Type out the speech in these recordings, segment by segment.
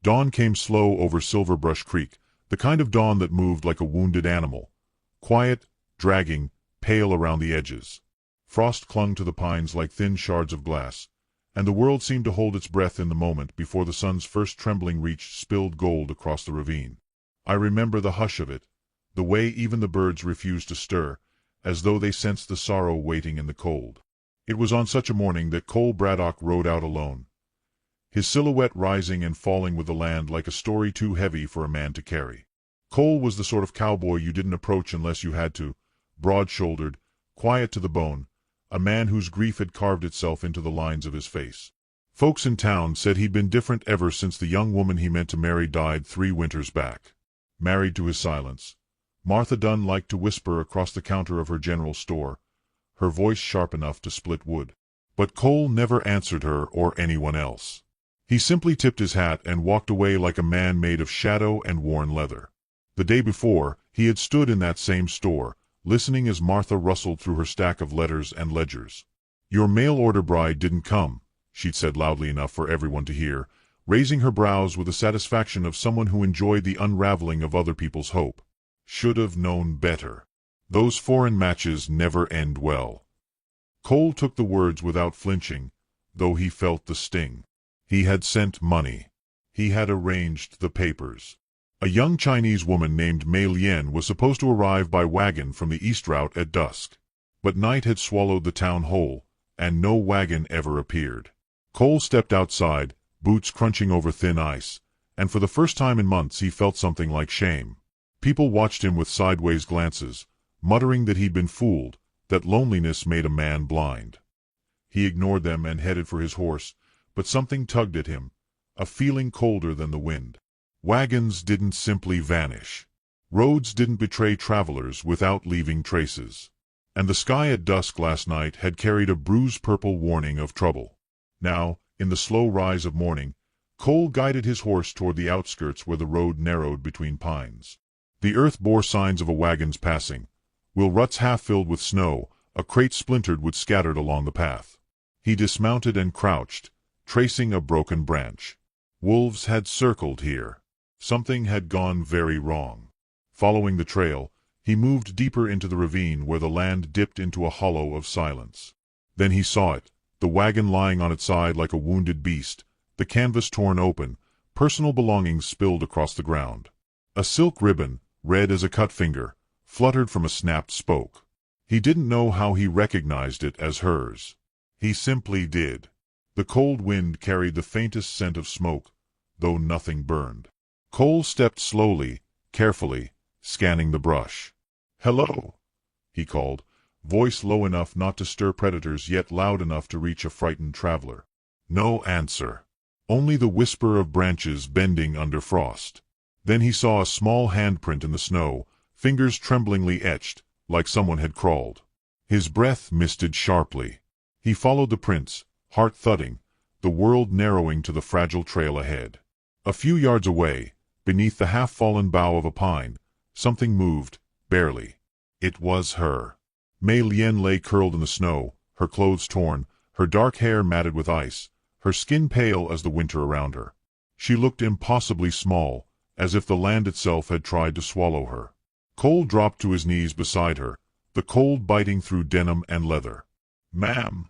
Dawn came slow over Silverbrush Creek, the kind of dawn that moved like a wounded animal. Quiet, dragging, pale around the edges. Frost clung to the pines like thin shards of glass, and the world seemed to hold its breath in the moment before the sun's first trembling reached spilled gold across the ravine. I remember the hush of it, the way even the birds refused to stir, as though they sensed the sorrow waiting in the cold. It was on such a morning that Cole Braddock rode out alone, his silhouette rising and falling with the land like a story too heavy for a man to carry. Cole was the sort of cowboy you didn't approach unless you had to, broad-shouldered, quiet to the bone, a man whose grief had carved itself into the lines of his face. Folks in town said he'd been different ever since the young woman he meant to marry died 3 winters back. Married to his silence, Martha Dunn liked to whisper across the counter of her general store, her voice sharp enough to split wood. But Cole never answered her or anyone else. He simply tipped his hat and walked away like a man made of shadow and worn leather. The day before, he had stood in that same store, listening as Martha rustled through her stack of letters and ledgers. "Your mail-order bride didn't come," she'd said loudly enough for everyone to hear, raising her brows with the satisfaction of someone who enjoyed the unraveling of other people's hope. Should have known better. Those foreign matches never end well. Cole took the words without flinching, though he felt the sting. He had sent money. He had arranged the papers. A young Chinese woman named Mei Lian was supposed to arrive by wagon from the east route at dusk. But night had swallowed the town whole, and no wagon ever appeared. Cole stepped outside, boots crunching over thin ice, and for the first time in months he felt something like shame. People watched him with sideways glances, muttering that he'd been fooled, that loneliness made a man blind. He ignored them and headed for his horse, but something tugged at him, a feeling colder than the wind. Wagons didn't simply vanish. Roads didn't betray travelers without leaving traces. And the sky at dusk last night had carried a bruise-purple warning of trouble. Now, in the slow rise of morning, Cole guided his horse toward the outskirts where the road narrowed between pines. The earth bore signs of a wagon's passing, wheel ruts half filled with snow, a crate splintered with scattered along the path. He dismounted and crouched, tracing a broken branch. Wolves had circled here. Something had gone very wrong. Following the trail, he moved deeper into the ravine where the land dipped into a hollow of silence. Then he saw it, the wagon lying on its side like a wounded beast, the canvas torn open, personal belongings spilled across the ground. A silk ribbon, red as a cut finger, fluttered from a snapped spoke. He didn't know how he recognized it as hers. He simply did. The cold wind carried the faintest scent of smoke, though nothing burned. Cole stepped slowly, carefully, scanning the brush. "Hello," he called, voice low enough not to stir predators yet loud enough to reach a frightened traveler. No answer. Only the whisper of branches bending under frost. Then he saw a small handprint in the snow, fingers tremblingly etched, like someone had crawled. His breath misted sharply. He followed the prints, heart thudding, the world narrowing to the fragile trail ahead. A few yards away, beneath the half-fallen bough of a pine, something moved, barely. It was her. Mei Lian lay curled in the snow, her clothes torn, her dark hair matted with ice, her skin pale as the winter around her. She looked impossibly small, as if the land itself had tried to swallow her. Cole dropped to his knees beside her, the cold biting through denim and leather. "Ma'am,"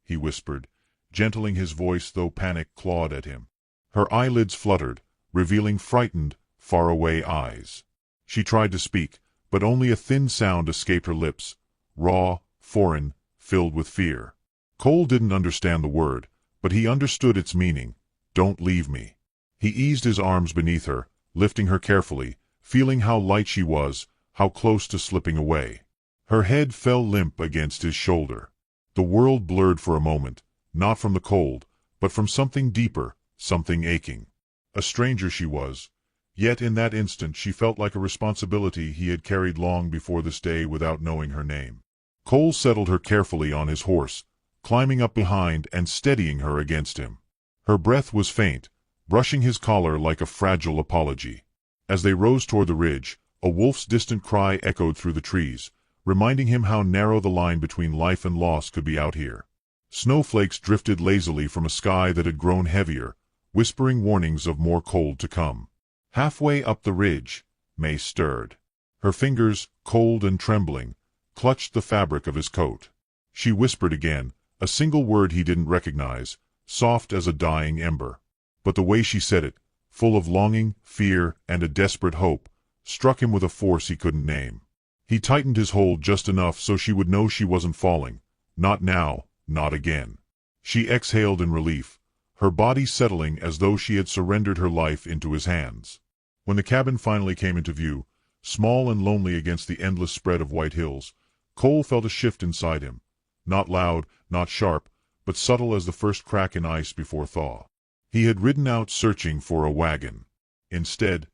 he whispered, gentling his voice though panic clawed at him. Her eyelids fluttered, revealing frightened, faraway eyes. She tried to speak, but only a thin sound escaped her lips, raw, foreign, filled with fear. Cole didn't understand the word, but he understood its meaning. "Don't leave me." He eased his arms beneath her, lifting her carefully, feeling how light she was, how close to slipping away. Her head fell limp against his shoulder. The world blurred for a moment, not from the cold, but from something deeper, something aching. A stranger she was, yet in that instant she felt like a responsibility he had carried long before this day without knowing her name. Cole settled her carefully on his horse, climbing up behind and steadying her against him. Her breath was faint, brushing his collar like a fragile apology. As they rose toward the ridge, a wolf's distant cry echoed through the trees, reminding him how narrow the line between life and loss could be out here. Snowflakes drifted lazily from a sky that had grown heavier, whispering warnings of more cold to come. Halfway up the ridge, May stirred. Her fingers, cold and trembling, clutched the fabric of his coat. She whispered again, a single word he didn't recognize, soft as a dying ember. But the way she said it, full of longing, fear, and a desperate hope, struck him with a force he couldn't name. He tightened his hold just enough so she would know she wasn't falling. Not now, not again. She exhaled in relief, her body settling as though she had surrendered her life into his hands. When the cabin finally came into view, small and lonely against the endless spread of white hills, Cole felt a shift inside him. Not loud, not sharp, but subtle as the first crack in ice before thaw. He had ridden out searching for a wagon. Instead,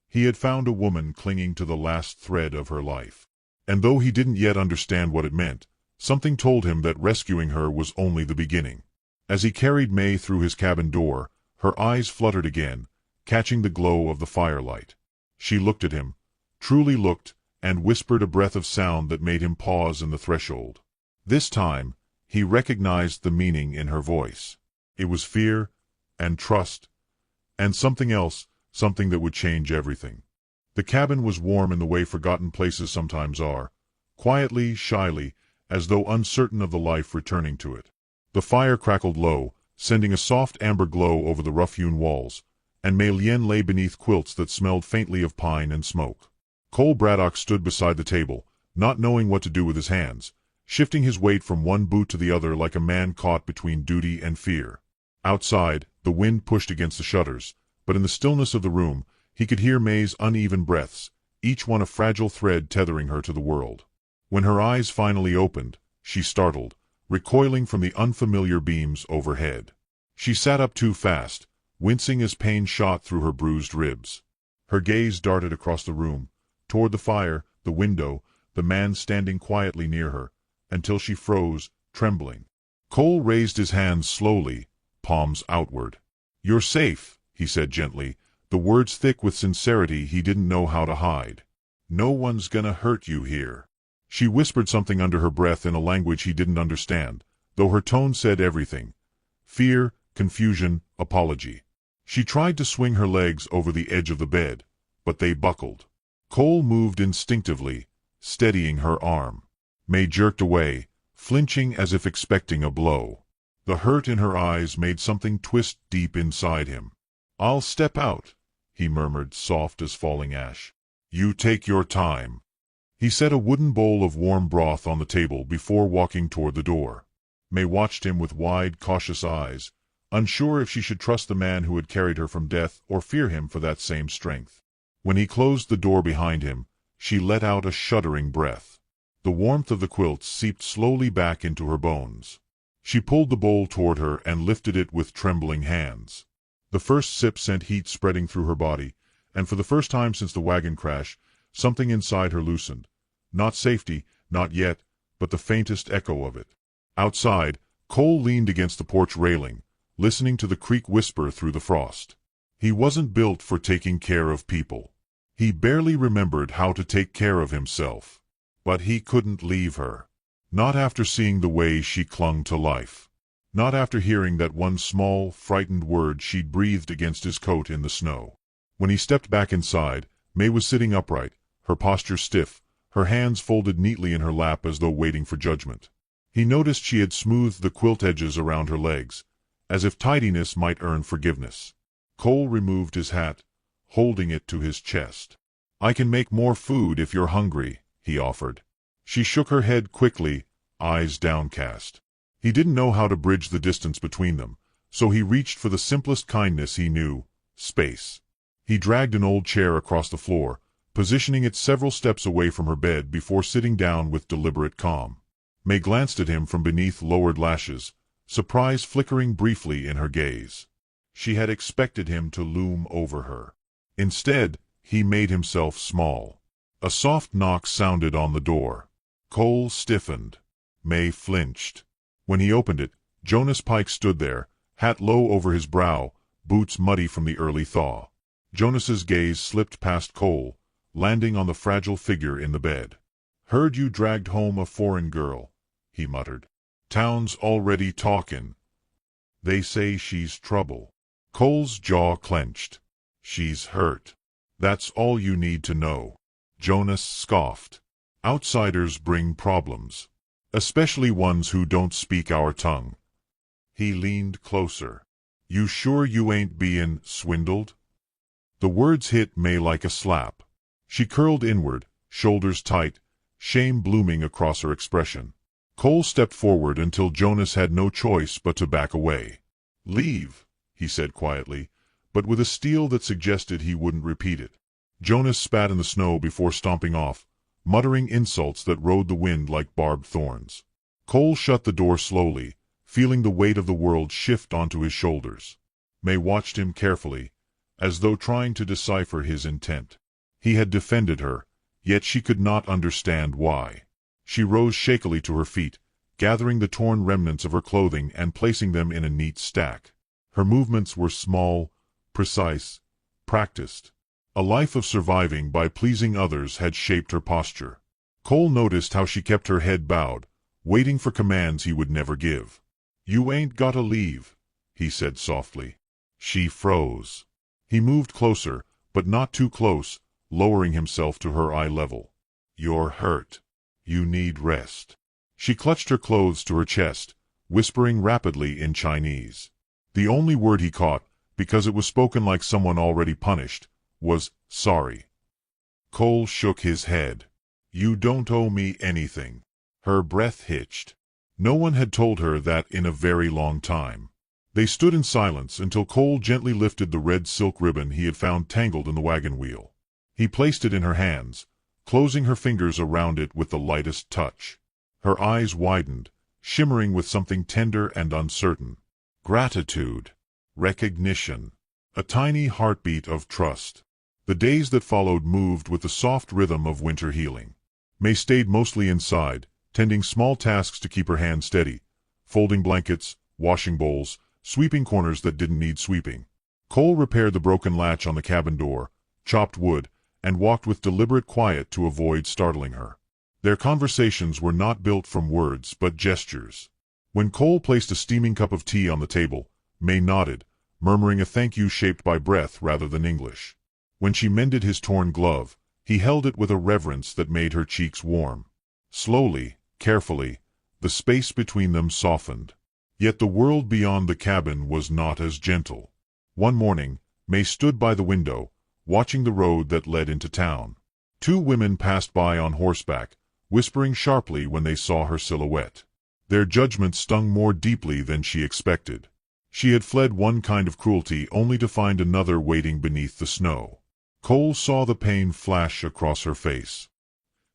he had found a woman clinging to the last thread of her life. And though he didn't yet understand what it meant, something told him that rescuing her was only the beginning. As he carried May through his cabin door, her eyes fluttered again, catching the glow of the firelight. She looked at him, truly looked, and whispered a breath of sound that made him pause in the threshold. This time, he recognized the meaning in her voice. It was fear, and trust, and something else, something that would change everything. The cabin was warm in the way forgotten places sometimes are, quietly, shyly, as though uncertain of the life returning to it. The fire crackled low, sending a soft amber glow over the rough-hewn walls, and Mei Lian lay beneath quilts that smelled faintly of pine and smoke. Cole Braddock stood beside the table, not knowing what to do with his hands, shifting his weight from one boot to the other like a man caught between duty and fear. Outside, the wind pushed against the shutters, but in the stillness of the room, he could hear May's uneven breaths, each one a fragile thread tethering her to the world. When her eyes finally opened, she startled, recoiling from the unfamiliar beams overhead. She sat up too fast, wincing as pain shot through her bruised ribs. Her gaze darted across the room, toward the fire, the window, the man standing quietly near her, until she froze, trembling. Cole raised his hands slowly, palms outward. "You're safe," he said gently, the words thick with sincerity he didn't know how to hide. "No one's gonna hurt you here." She whispered something under her breath in a language he didn't understand, though her tone said everything. Fear, confusion, apology. She tried to swing her legs over the edge of the bed, but they buckled. Cole moved instinctively, steadying her arm. May jerked away, flinching as if expecting a blow. The hurt in her eyes made something twist deep inside him. "I'll step out," he murmured, soft as falling ash. "You take your time." He set a wooden bowl of warm broth on the table before walking toward the door. May watched him with wide, cautious eyes, unsure if she should trust the man who had carried her from death or fear him for that same strength. When he closed the door behind him, she let out a shuddering breath. The warmth of the quilts seeped slowly back into her bones. She pulled the bowl toward her and lifted it with trembling hands. The first sip sent heat spreading through her body, and for the first time since the wagon crash, something inside her loosened. Not safety, not yet, but the faintest echo of it. Outside, Cole leaned against the porch railing, listening to the creek whisper through the frost. He wasn't built for taking care of people. He barely remembered how to take care of himself. But he couldn't leave her. Not after seeing the way she clung to life. Not after hearing that one small, frightened word she'd breathed against his coat in the snow. When he stepped back inside, May was sitting upright, her posture stiff, her hands folded neatly in her lap as though waiting for judgment. He noticed she had smoothed the quilt edges around her legs, as if tidiness might earn forgiveness. Cole removed his hat, holding it to his chest. "I can make more food if you're hungry," he offered. She shook her head quickly, eyes downcast. He didn't know how to bridge the distance between them, so he reached for the simplest kindness he knew, space. He dragged an old chair across the floor, positioning it several steps away from her bed before sitting down with deliberate calm. May glanced at him from beneath lowered lashes, surprise flickering briefly in her gaze. She had expected him to loom over her. Instead, he made himself small. A soft knock sounded on the door. Cole stiffened. May flinched. When he opened it, Jonas Pike stood there, hat low over his brow, boots muddy from the early thaw. Jonas's gaze slipped past Cole, landing on the fragile figure in the bed. "Heard you dragged home a foreign girl," he muttered. "Town's already talkin'. They say she's trouble." Cole's jaw clenched. She's hurt. That's all you need to know. Jonas scoffed. Outsiders bring problems. Especially ones who don't speak our tongue. He leaned closer. You sure you ain't bein' swindled? The words hit May like a slap. She curled inward, shoulders tight, shame blooming across her expression. Cole stepped forward until Jonas had no choice but to back away. Leave, he said quietly, but with a steel that suggested he wouldn't repeat it. Jonas spat in the snow before stomping off, muttering insults that rode the wind like barbed thorns. Cole shut the door slowly, feeling the weight of the world shift onto his shoulders. May watched him carefully, as though trying to decipher his intent. He had defended her, yet she could not understand why. She rose shakily to her feet, gathering the torn remnants of her clothing and placing them in a neat stack. Her movements were small, precise, practiced. A life of surviving by pleasing others had shaped her posture. Cole noticed how she kept her head bowed, waiting for commands he would never give. You ain't gotta leave, he said softly. She froze. He moved closer, but not too close, lowering himself to her eye level. You're hurt. You need rest. She clutched her clothes to her chest, whispering rapidly in Chinese. The only word he caught, because it was spoken like someone already punished, was sorry. Cole shook his head. You don't owe me anything. Her breath hitched. No one had told her that in a very long time. They stood in silence until Cole gently lifted the red silk ribbon he had found tangled in the wagon wheel. He placed it in her hands, closing her fingers around it with the lightest touch. Her eyes widened, shimmering with something tender and uncertain. Gratitude. Recognition. A tiny heartbeat of trust. The days that followed moved with the soft rhythm of winter healing. May stayed mostly inside, tending small tasks to keep her hands steady, folding blankets, washing bowls, sweeping corners that didn't need sweeping. Cole repaired the broken latch on the cabin door, chopped wood, and walked with deliberate quiet to avoid startling her. Their conversations were not built from words but gestures. When Cole placed a steaming cup of tea on the table, May nodded, murmuring a thank you shaped by breath rather than English. When she mended his torn glove, he held it with a reverence that made her cheeks warm. Slowly, carefully, the space between them softened. Yet the world beyond the cabin was not as gentle. One morning, May stood by the window, watching the road that led into town. Two women passed by on horseback, whispering sharply when they saw her silhouette. Their judgment stung more deeply than she expected. She had fled one kind of cruelty only to find another waiting beneath the snow. Cole saw the pain flash across her face.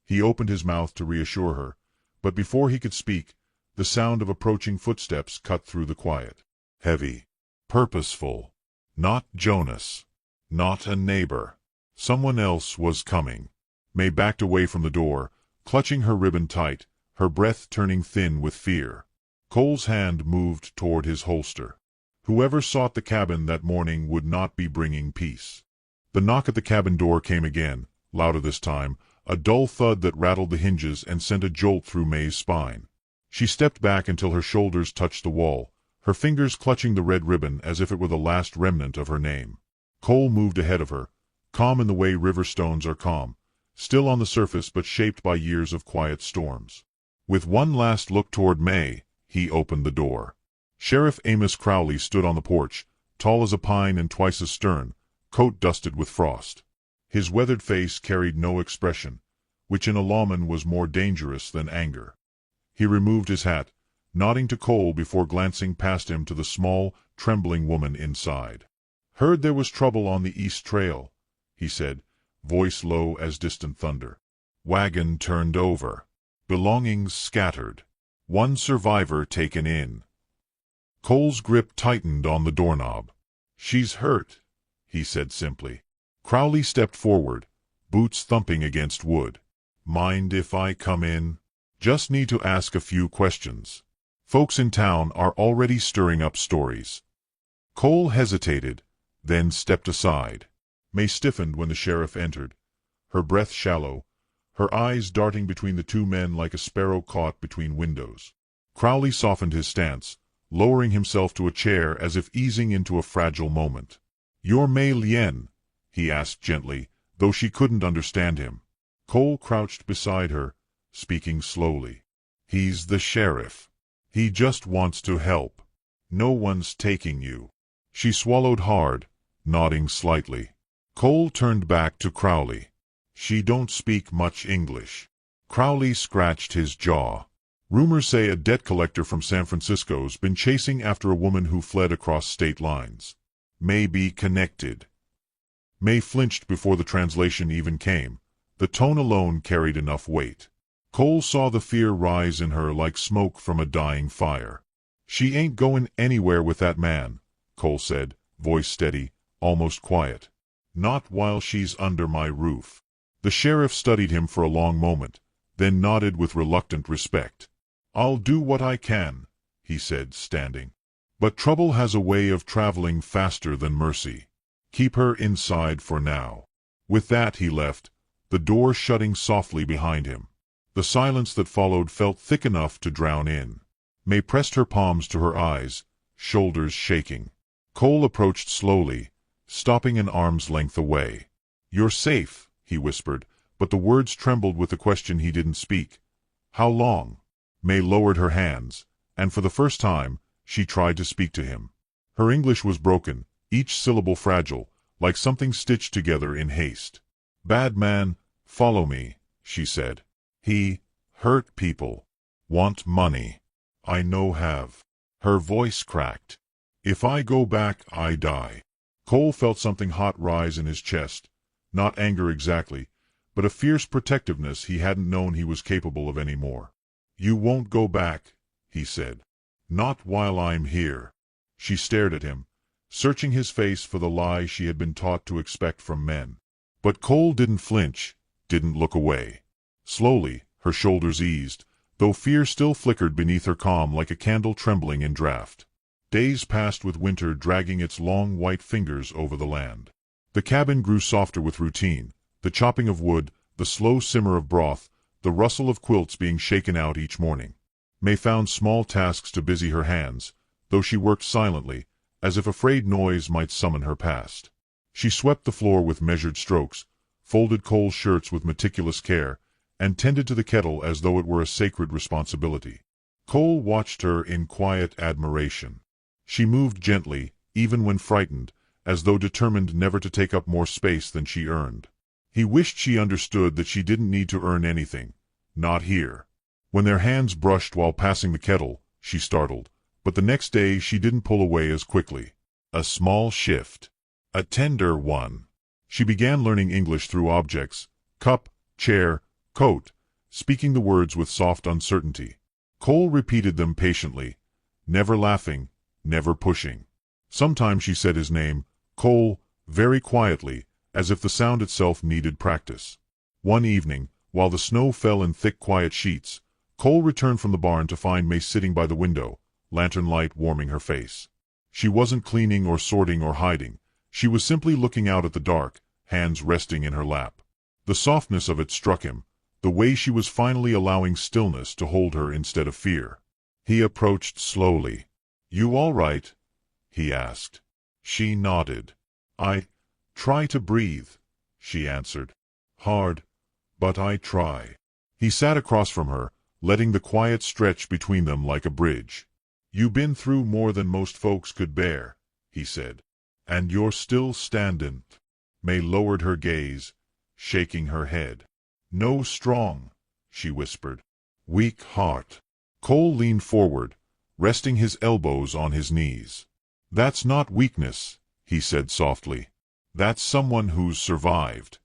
He opened his mouth to reassure her, but before he could speak, the sound of approaching footsteps cut through the quiet. Heavy. Purposeful. Not Jonas. Not a neighbor. Someone else was coming. May backed away from the door, clutching her ribbon tight, her breath turning thin with fear. Cole's hand moved toward his holster. Whoever sought the cabin that morning would not be bringing peace. The knock at the cabin door came again, louder this time, a dull thud that rattled the hinges and sent a jolt through May's spine. She stepped back until her shoulders touched the wall, her fingers clutching the red ribbon as if it were the last remnant of her name. Cole moved ahead of her, calm in the way river stones are calm, still on the surface but shaped by years of quiet storms. With one last look toward May, he opened the door. Sheriff Amos Crowley stood on the porch, tall as a pine and twice as stern, coat dusted with frost. His weathered face carried no expression, which in a lawman was more dangerous than anger. He removed his hat, nodding to Cole before glancing past him to the small, trembling woman inside. "Heard there was trouble on the East Trail," he said, voice low as distant thunder. "Wagon turned over. Belongings scattered. One survivor taken in." Cole's grip tightened on the doorknob. "She's hurt," he said simply. Crowley stepped forward, boots thumping against wood. "Mind if I come in? Just need to ask a few questions. Folks in town are already stirring up stories." Cole hesitated, then stepped aside. May stiffened when the sheriff entered, her breath shallow, her eyes darting between the two men like a sparrow caught between windows. Crowley softened his stance, lowering himself to a chair as if easing into a fragile moment. "You're Mei Lien?" he asked gently, though she couldn't understand him. Cole crouched beside her, speaking slowly. "He's the sheriff. He just wants to help. No one's taking you." She swallowed hard, nodding slightly. Cole turned back to Crowley. "She don't speak much English." Crowley scratched his jaw. "Rumors say a debt collector from San Francisco's been chasing after a woman who fled across state lines. May be connected." May flinched before the translation even came. The tone alone carried enough weight. Cole saw the fear rise in her like smoke from a dying fire. "She ain't going anywhere with that man," Cole said, voice steady, almost quiet. "Not while she's under my roof." The sheriff studied him for a long moment, then nodded with reluctant respect. "I'll do what I can," he said, standing. "But trouble has a way of traveling faster than mercy. Keep her inside for now." With that he left, the door shutting softly behind him. The silence that followed felt thick enough to drown in. May pressed her palms to her eyes, shoulders shaking. Cole approached slowly, stopping an arm's length away. "You're safe," he whispered, but the words trembled with the question he didn't speak. "How long?" May lowered her hands, and for the first time, she tried to speak to him. Her English was broken, each syllable fragile, like something stitched together in haste. "Bad man, follow me," she said. "He hurt people. Want money. I know have." Her voice cracked. "If I go back, I die." Cole felt something hot rise in his chest. Not anger exactly, but a fierce protectiveness he hadn't known he was capable of anymore. "You won't go back," he said. "Not while I'm here." She stared at him, searching his face for the lie she had been taught to expect from men. But Cole didn't flinch, didn't look away. Slowly, her shoulders eased, though fear still flickered beneath her calm like a candle trembling in draught. Days passed with winter dragging its long white fingers over the land. The cabin grew softer with routine, the chopping of wood, the slow simmer of broth, the rustle of quilts being shaken out each morning. May found small tasks to busy her hands, though she worked silently, as if afraid noise might summon her past. She swept the floor with measured strokes, folded Cole's shirts with meticulous care, and tended to the kettle as though it were a sacred responsibility. Cole watched her in quiet admiration. She moved gently, even when frightened, as though determined never to take up more space than she earned. He wished she understood that she didn't need to earn anything. Not here. When their hands brushed while passing the kettle, she startled, but the next day she didn't pull away as quickly. A small shift. A tender one. She began learning English through objects, cup, chair, coat, speaking the words with soft uncertainty. Cole repeated them patiently, never laughing, never pushing. Sometimes she said his name, Cole, very quietly, as if the sound itself needed practice. One evening, while the snow fell in thick quiet sheets, Cole returned from the barn to find May sitting by the window, lantern light warming her face. She wasn't cleaning or sorting or hiding. She was simply looking out at the dark, hands resting in her lap. The softness of it struck him, the way she was finally allowing stillness to hold her instead of fear. He approached slowly. "You all right?" he asked. She nodded. "I try to breathe," she answered. "Hard, but I try." He sat across from her, letting the quiet stretch between them like a bridge. "You been through more than most folks could bear," he said. "And you're still standin'." May lowered her gaze, shaking her head. "No strong," she whispered. "Weak heart." Cole leaned forward, resting his elbows on his knees. "That's not weakness," he said softly. "That's someone who's survived."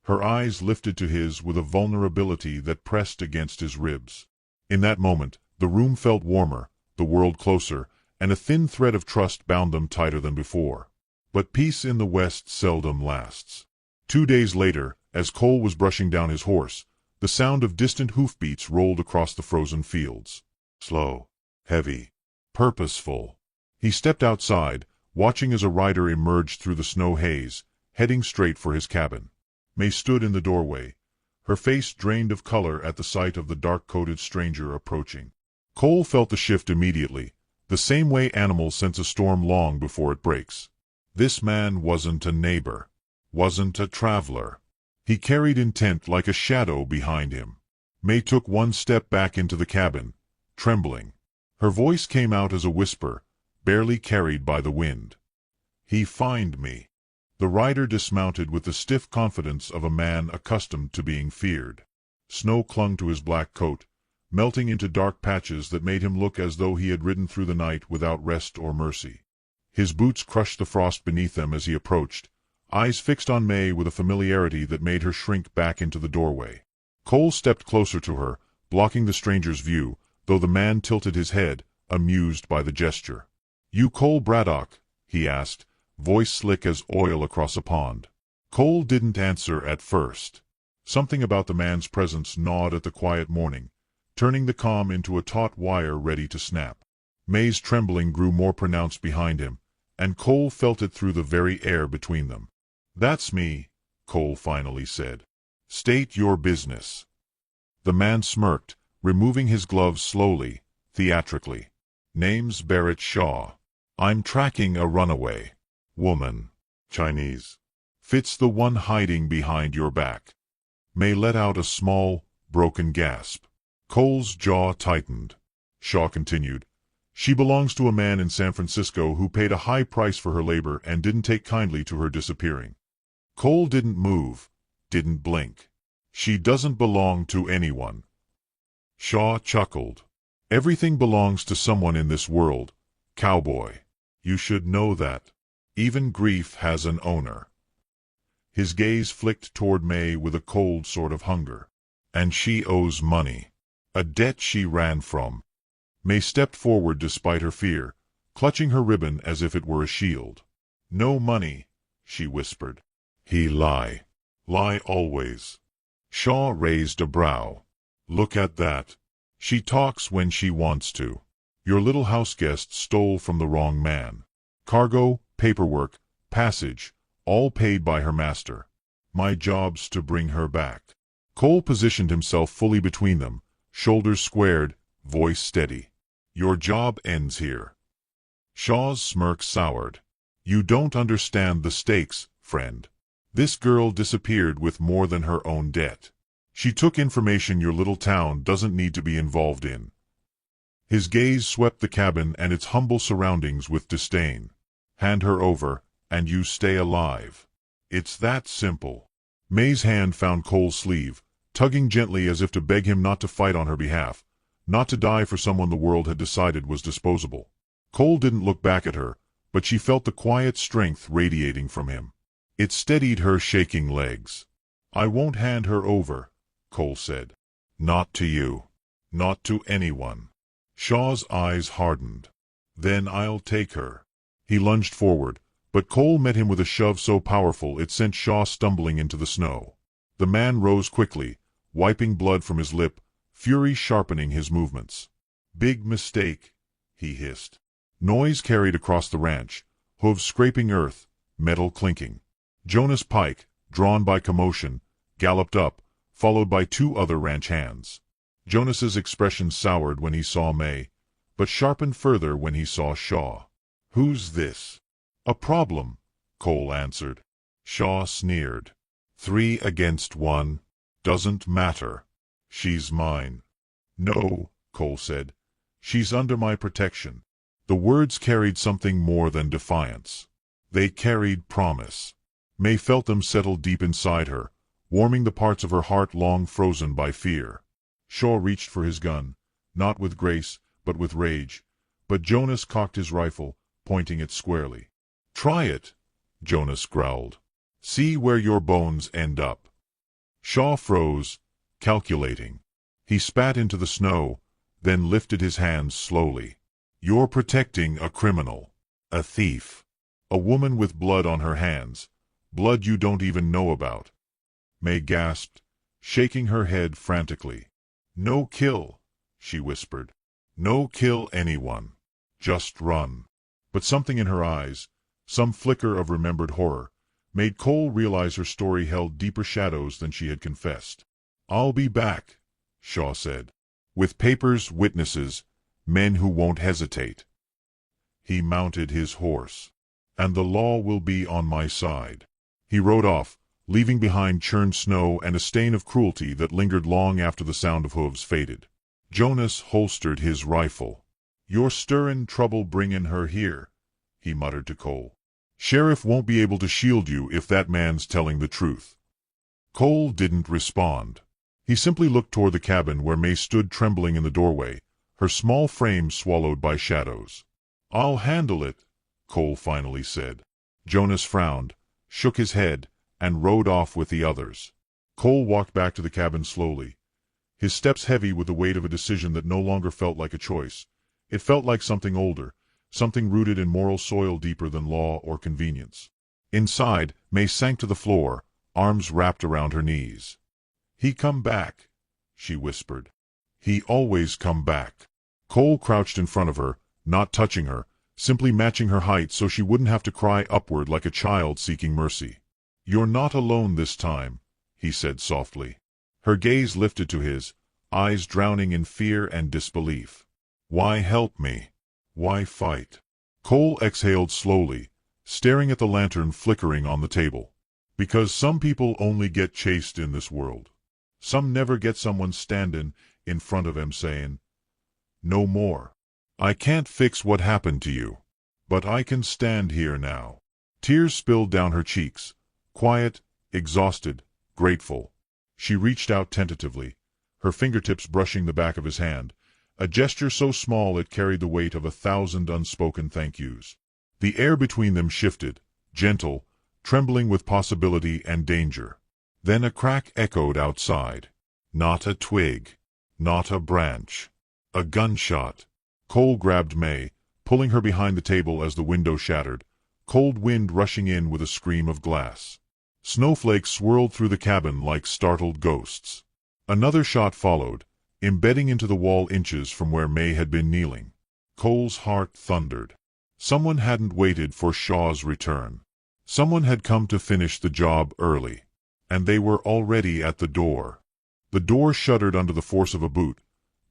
Her eyes lifted to his with a vulnerability that pressed against his ribs. In that moment, the room felt warmer, the world closer, and a thin thread of trust bound them tighter than before. But peace in the West seldom lasts. 2 days later, as Cole was brushing down his horse, the sound of distant hoofbeats rolled across the frozen fields. Slow, heavy, purposeful. He stepped outside, watching as a rider emerged through the snow haze, heading straight for his cabin. May stood in the doorway, her face drained of color at the sight of the dark-coated stranger approaching. Cole felt the shift immediately, the same way animals sense a storm long before it breaks. This man wasn't a neighbor, wasn't a traveler. He carried intent like a shadow behind him. May took one step back into the cabin, trembling. Her voice came out as a whisper, barely carried by the wind. "He find me." The rider dismounted with the stiff confidence of a man accustomed to being feared. Snow clung to his black coat, melting into dark patches that made him look as though he had ridden through the night without rest or mercy. His boots crushed the frost beneath them as he approached, eyes fixed on May with a familiarity that made her shrink back into the doorway. Cole stepped closer to her, blocking the stranger's view, though the man tilted his head, amused by the gesture. "You Cole Braddock?" he asked, voice slick as oil across a pond. Cole didn't answer at first. Something about the man's presence gnawed at the quiet morning, turning the calm into a taut wire ready to snap. May's trembling grew more pronounced behind him, and Cole felt it through the very air between them. "That's me," Cole finally said. "State your business." The man smirked, removing his gloves slowly, theatrically. "Name's Barrett Shaw. I'm tracking a runaway woman. Chinese. Fits the one hiding behind your back." May let out a small, broken gasp. Cole's jaw tightened. Shaw continued, "She belongs to a man in San Francisco who paid a high price for her labor and didn't take kindly to her disappearing." Cole didn't move, didn't blink. "She doesn't belong to anyone." Shaw chuckled. "Everything belongs to someone in this world, cowboy. You should know that. Even grief has an owner." His gaze flicked toward May with a cold sort of hunger. "And she owes money. A debt she ran from." May stepped forward despite her fear, clutching her ribbon as if it were a shield. "No money," she whispered. "He lie. Lie always." Shaw raised a brow. "Look at that. She talks when she wants to. Your little house guest stole from the wrong man. Cargo, paperwork, passage, all paid by her master. My job's to bring her back." Cole positioned himself fully between them, shoulders squared, voice steady. "Your job ends here." Shaw's smirk soured. "You don't understand the stakes, friend. This girl disappeared with more than her own debt. She took information your little town doesn't need to be involved in." His gaze swept the cabin and its humble surroundings with disdain. "Hand her over, and you stay alive. It's that simple." May's hand found Cole's sleeve, tugging gently as if to beg him not to fight on her behalf, not to die for someone the world had decided was disposable. Cole didn't look back at her, but she felt the quiet strength radiating from him. It steadied her shaking legs. "I won't hand her over," Cole said. "Not to you. Not to anyone." Shaw's eyes hardened. "Then I'll take her." He lunged forward, but Cole met him with a shove so powerful it sent Shaw stumbling into the snow. The man rose quickly, wiping blood from his lip, fury sharpening his movements. "Big mistake," he hissed. Noise carried across the ranch, hooves scraping earth, metal clinking. Jonas Pike, drawn by commotion, galloped up, followed by two other ranch hands. Jonas's expression soured when he saw May, but sharpened further when he saw Shaw. "Who's this?" "A problem," Cole answered. Shaw sneered. "3 against 1. Doesn't matter. She's mine." "No," Cole said. "She's under my protection." The words carried something more than defiance. They carried promise. May felt them settle deep inside her, warming the parts of her heart long frozen by fear. Shaw reached for his gun, not with grace, but with rage, but Jonas cocked his rifle, pointing it squarely. "Try it," Jonas growled. "See where your bones end up." Shaw froze, calculating. He spat into the snow, then lifted his hands slowly. "You're protecting a criminal, a thief, a woman with blood on her hands, blood you don't even know about." May gasped, shaking her head frantically. "No kill," she whispered. "No kill anyone. Just run." But something in her eyes, some flicker of remembered horror, made Cole realize her story held deeper shadows than she had confessed. "I'll be back," Shaw said. "With papers, witnesses, men who won't hesitate." He mounted his horse. "And the law will be on my side." He rode off, leaving behind churned snow and a stain of cruelty that lingered long after the sound of hooves faded. Jonas holstered his rifle. "You're stirrin' trouble bringin' her here," he muttered to Cole. "Sheriff won't be able to shield you if that man's telling the truth." Cole didn't respond. He simply looked toward the cabin where May stood trembling in the doorway, her small frame swallowed by shadows. "I'll handle it," Cole finally said. Jonas frowned, shook his head, and rode off with the others. Cole walked back to the cabin slowly, his steps heavy with the weight of a decision that no longer felt like a choice. It felt like something older, something rooted in moral soil deeper than law or convenience. Inside, May sank to the floor, arms wrapped around her knees. "He come back," she whispered. "He always come back." Cole crouched in front of her, not touching her, simply matching her height so she wouldn't have to cry upward like a child seeking mercy. "You're not alone this time," he said softly. Her gaze lifted to his, eyes drowning in fear and disbelief. "Why help me? Why fight?" Cole exhaled slowly, staring at the lantern flickering on the table. "Because some people only get chased in this world. Some never get someone standin' in front of 'em sayin', 'No more.' I can't fix what happened to you, but I can stand here now." Tears spilled down her cheeks, quiet, exhausted, grateful. She reached out tentatively, her fingertips brushing the back of his hand, a gesture so small it carried the weight of 1,000 unspoken thank yous. The air between them shifted, gentle, trembling with possibility and danger. Then a crack echoed outside. Not a twig, not a branch. A gunshot. Cole grabbed May, pulling her behind the table as the window shattered, cold wind rushing in with a scream of glass. Snowflakes swirled through the cabin like startled ghosts. Another shot followed, embedding into the wall inches from where May had been kneeling. Cole's heart thundered. Someone hadn't waited for Shaw's return. Someone had come to finish the job early. And they were already at the door. The door shuddered under the force of a boot,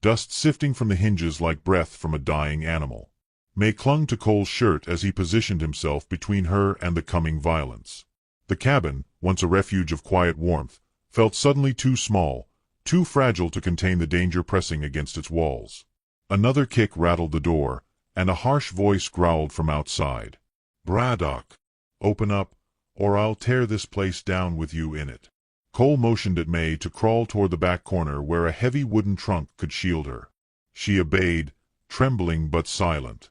dust sifting from the hinges like breath from a dying animal. May clung to Cole's shirt as he positioned himself between her and the coming violence. The cabin, once a refuge of quiet warmth, felt suddenly too small, too fragile to contain the danger pressing against its walls. Another kick rattled the door, and a harsh voice growled from outside. "Braddock, open up, or I'll tear this place down with you in it." Cole motioned at May to crawl toward the back corner where a heavy wooden trunk could shield her. She obeyed, trembling but silent.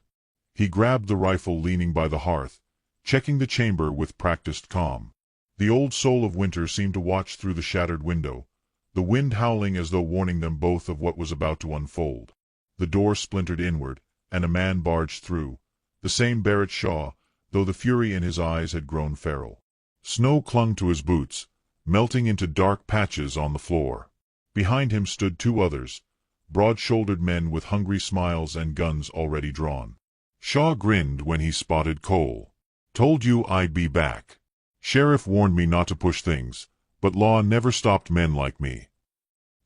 He grabbed the rifle leaning by the hearth, checking the chamber with practiced calm. The old soul of winter seemed to watch through the shattered window, the wind howling as though warning them both of what was about to unfold. The door splintered inward, and a man barged through, the same Barrett Shaw, though the fury in his eyes had grown feral. Snow clung to his boots, melting into dark patches on the floor. Behind him stood two others, broad-shouldered men with hungry smiles and guns already drawn. Shaw grinned when he spotted Cole. "Told you I'd be back. Sheriff warned me not to push things, but law never stopped men like me."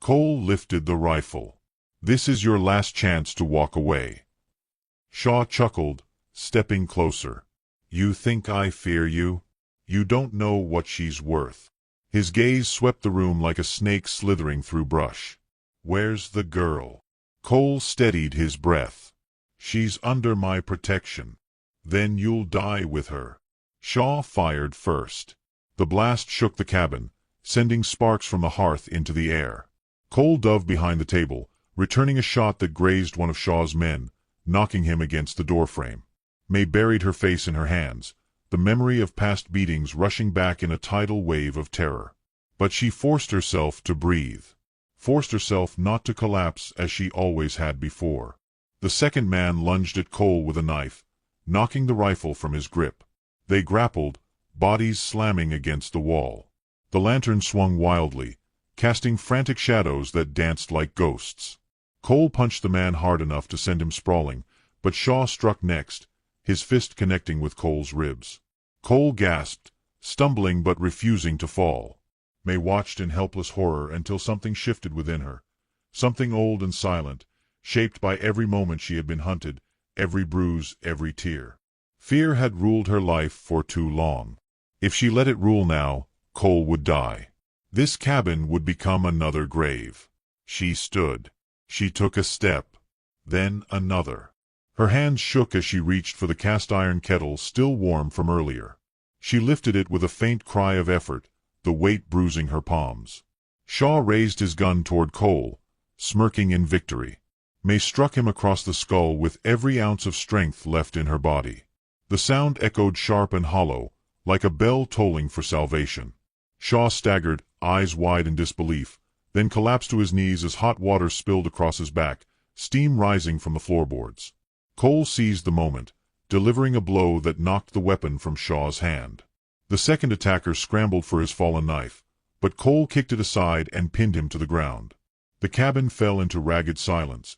Cole lifted the rifle. "This is your last chance to walk away." Shaw chuckled, stepping closer. "You think I fear you? You don't know what she's worth." His gaze swept the room like a snake slithering through brush. "Where's the girl?" Cole steadied his breath. "She's under my protection." "Then you'll die with her." Shaw fired first. The blast shook the cabin, sending sparks from the hearth into the air. Cole dove behind the table, returning a shot that grazed one of Shaw's men, knocking him against the doorframe. May buried her face in her hands, the memory of past beatings rushing back in a tidal wave of terror. But she forced herself to breathe, forced herself not to collapse as she always had before. The second man lunged at Cole with a knife, knocking the rifle from his grip. They grappled, bodies slamming against the wall. The lantern swung wildly, casting frantic shadows that danced like ghosts. Cole punched the man hard enough to send him sprawling, but Shaw struck next, his fist connecting with Cole's ribs. Cole gasped, stumbling but refusing to fall. May watched in helpless horror until something shifted within her, something old and silent, shaped by every moment she had been hunted, every bruise, every tear. Fear had ruled her life for too long. If she let it rule now, Cole would die. This cabin would become another grave. She stood. She took a step. Then another. Her hands shook as she reached for the cast-iron kettle still warm from earlier. She lifted it with a faint cry of effort, the weight bruising her palms. Shaw raised his gun toward Cole, smirking in victory. May struck him across the skull with every ounce of strength left in her body. The sound echoed sharp and hollow, like a bell tolling for salvation. Shaw staggered, eyes wide in disbelief, then collapsed to his knees as hot water spilled across his back, steam rising from the floorboards. Cole seized the moment, delivering a blow that knocked the weapon from Shaw's hand. The second attacker scrambled for his fallen knife, but Cole kicked it aside and pinned him to the ground. The cabin fell into ragged silence,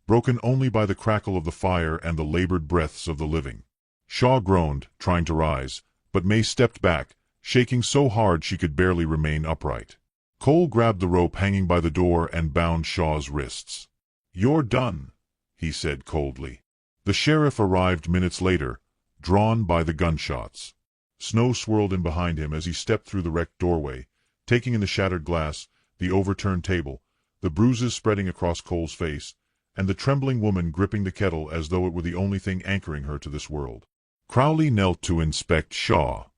broken only by the crackle of the fire and the labored breaths of the living. Shaw groaned, trying to rise, but May stepped back, shaking so hard she could barely remain upright. Cole grabbed the rope hanging by the door and bound Shaw's wrists. "You're done," he said coldly. The sheriff arrived minutes later, drawn by the gunshots. Snow swirled in behind him as he stepped through the wrecked doorway, taking in the shattered glass, the overturned table, the bruises spreading across Cole's face, and the trembling woman gripping the kettle as though it were the only thing anchoring her to this world. Crowley knelt to inspect Shaw.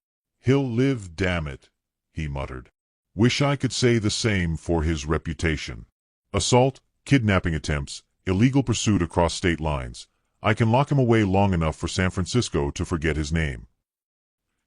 "He'll live, damn it," he muttered. "Wish I could say the same for his reputation. Assault, kidnapping attempts, illegal pursuit across state lines. I can lock him away long enough for San Francisco to forget his name."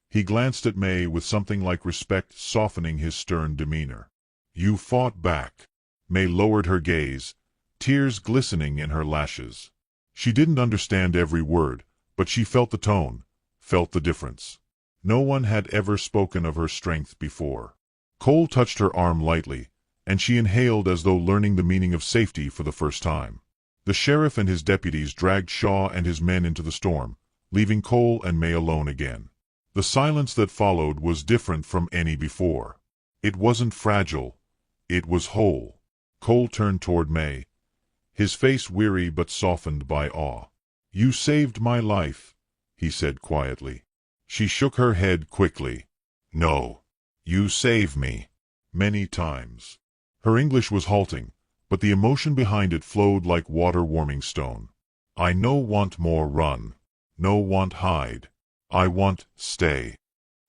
He glanced at May with something like respect softening his stern demeanor. "You fought back." May lowered her gaze, tears glistening in her lashes. She didn't understand every word, but she felt the tone, felt the difference. No one had ever spoken of her strength before. Cole touched her arm lightly, and she inhaled as though learning the meaning of safety for the first time. The sheriff and his deputies dragged Shaw and his men into the storm, leaving Cole and May alone again. The silence that followed was different from any before. It wasn't fragile. It was whole. Cole turned toward May, his face weary but softened by awe. "You saved my life," he said quietly. She shook her head quickly. "No. You saved me. Many times." Her English was halting, but the emotion behind it flowed like water warming stone. "I no want more run. No want hide. I want stay."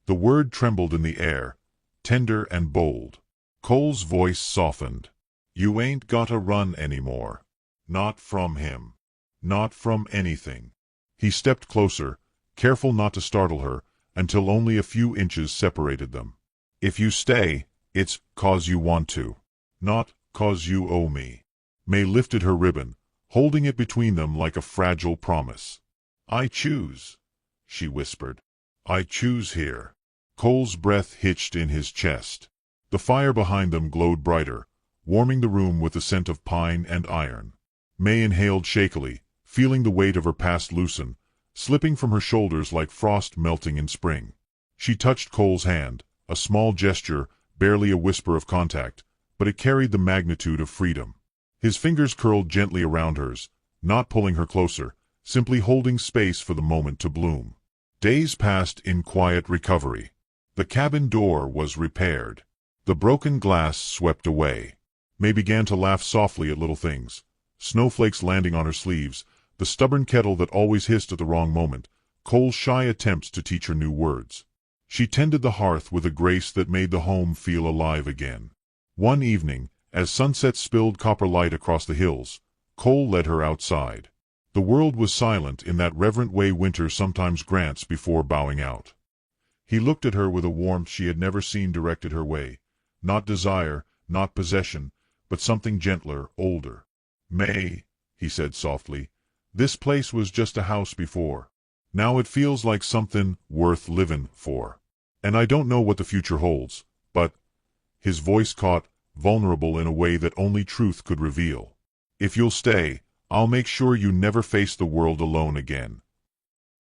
The word trembled in the air, tender and bold. Cole's voice softened. "You ain't gotta run anymore. Not from him. Not from anything." He stepped closer, careful not to startle her, until only a few inches separated them. "If you stay, it's 'cause you want to. Not 'cause you owe me." May lifted her ribbon, holding it between them like a fragile promise. "I choose," she whispered. "I choose here." Cole's breath hitched in his chest. The fire behind them glowed brighter, warming the room with the scent of pine and iron. May inhaled shakily, feeling the weight of her past loosen, slipping from her shoulders like frost melting in spring. She touched Cole's hand, a small gesture, barely a whisper of contact, but it carried the magnitude of freedom. His fingers curled gently around hers, not pulling her closer, simply holding space for the moment to bloom. Days passed in quiet recovery. The cabin door was repaired. The broken glass swept away. May began to laugh softly at little things. Snowflakes landing on her sleeves, the stubborn kettle that always hissed at the wrong moment, Cole's shy attempts to teach her new words. She tended the hearth with a grace that made the home feel alive again. One evening, as sunset spilled copper light across the hills, Cole led her outside. The world was silent in that reverent way winter sometimes grants before bowing out. He looked at her with a warmth she had never seen directed her way. Not desire, not possession, but something gentler, older. "May," he said softly, "this place was just a house before. Now it feels like something worth living for. And I don't know what the future holds, but—" his voice caught, vulnerable in a way that only truth could reveal. "If you'll stay, I'll make sure you never face the world alone again."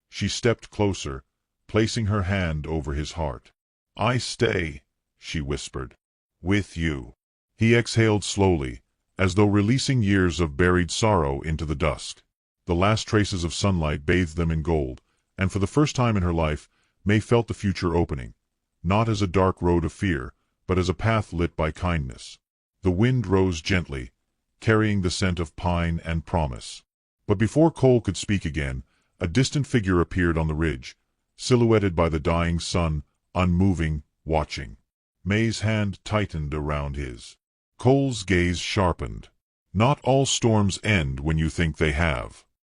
She stepped closer, placing her hand over his heart. "I stay," she whispered. "With you." He exhaled slowly, as though releasing years of buried sorrow into the dusk. The last traces of sunlight bathed them in gold, and for the first time in her life, May felt the future opening, not as a dark road of fear, but as a path lit by kindness. The wind rose gently, carrying the scent of pine and promise. But before Cole could speak again, a distant figure appeared on the ridge, silhouetted by the dying sun, unmoving, watching. May's hand tightened around his. Cole's gaze sharpened. Not all storms end when you think they have.